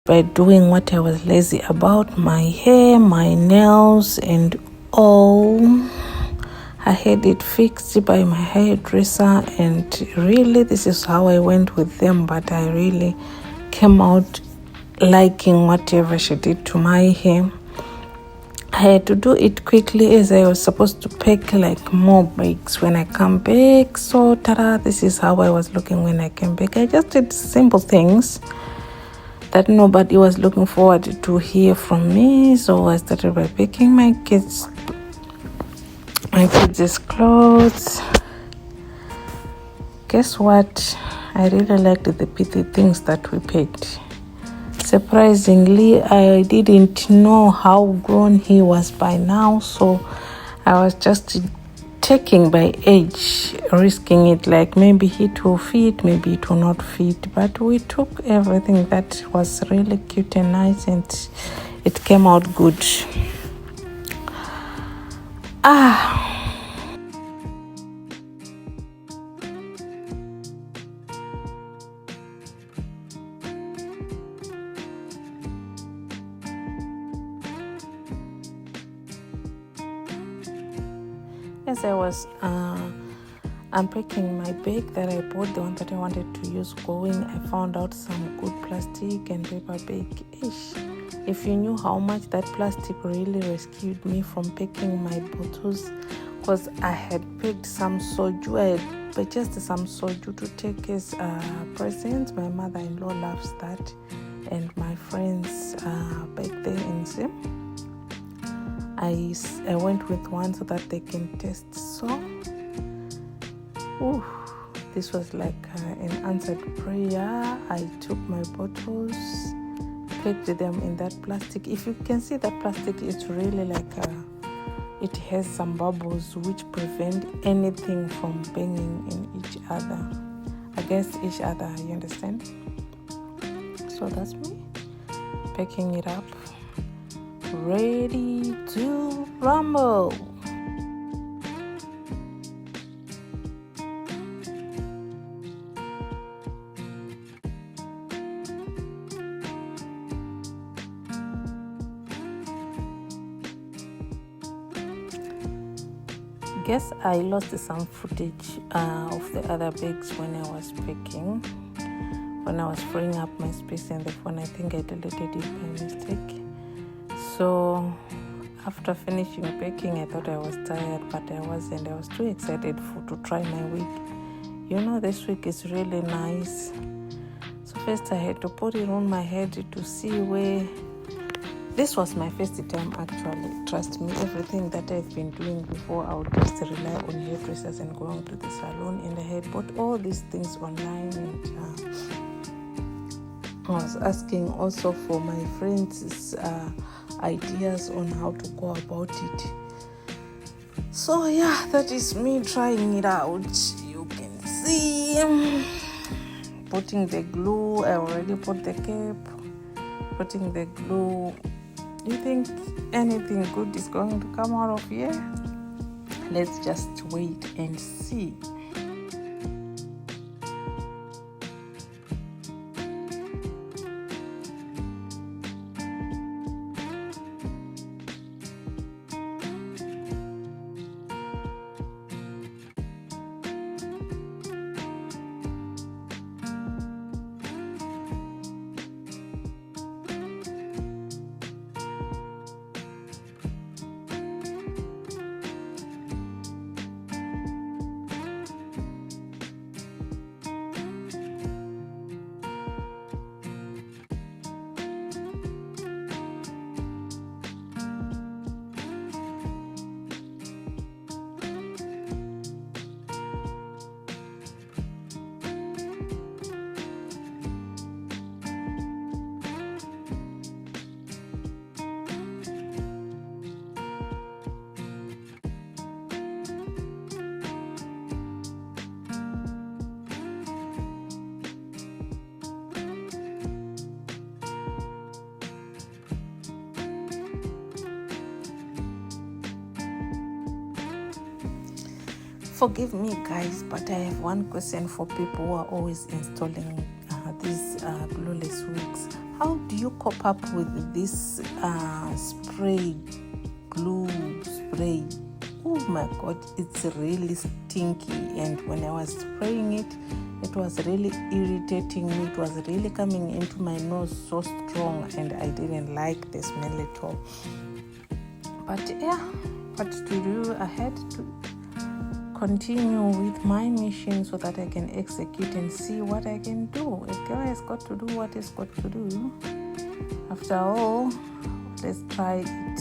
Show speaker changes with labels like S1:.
S1: by doing what I was lazy about, my hair, my nails, and all. I had it fixed by my hairdresser, and really this is how I went with them, but I really came out liking whatever she did to my hair. I had to do it quickly as I was supposed to pack like more bags when I come back. So ta-da, this is how I was looking when I came back. I just did simple things that nobody was looking forward to hear from me. So I started by picking my kids' clothes. Guess what? I really liked the pithy things that we picked. Surprisingly, I didn't know how grown he was by now, so I was just taking by age, risking it, like maybe it will fit, maybe it will not fit. But we took everything that was really cute and nice, and it came out good. As I was unpacking my bag that I bought, the one that I wanted to use going, I found out some good plastic and paper bag. If you knew how much that plastic really rescued me from packing my bottles, because I had picked some soju. I had purchased some soju to take as presents. My mother-in-law loves that, and my friends back there in Zim. I went with one so that they can taste. So, this was like an answered prayer. I took my bottles, packed them in that plastic. If you can see that plastic, it's really like it has some bubbles which prevent anything from banging in against each other. You understand? So that's me packing it up, ready to rumble. Guess I lost some footage of the other bags when I was packing. When I was freeing up my space in the phone, I think I deleted it by mistake. So after finishing packing, I thought I was tired, but I wasn't. I was too excited to try my wig. This wig is really nice. So first I had to put it on my head to see where. This was my first time actually. Trust me, everything that I've been doing before, I would just rely on hairdressers and going to the salon. And I had bought all these things online, and I was asking also for my friends' ideas on how to go about it. So yeah, that is me trying it out. You can see putting the glue. I already put the cap, putting the glue. Do you think anything good is going to come out of here? Let's just wait and see. Forgive me, guys, but I have one question for people who are always installing these glueless wigs. how do you cope up with this spray, glue spray? Oh my God, it's really stinky. And when I was spraying it, it was really irritating me. It was really coming into my nose so strong, and I didn't like the smell at all. But yeah, what to do? I had to continue with my mission so that I can execute and see what I can do. A girl has got to do what is got to do. After all, let's try it.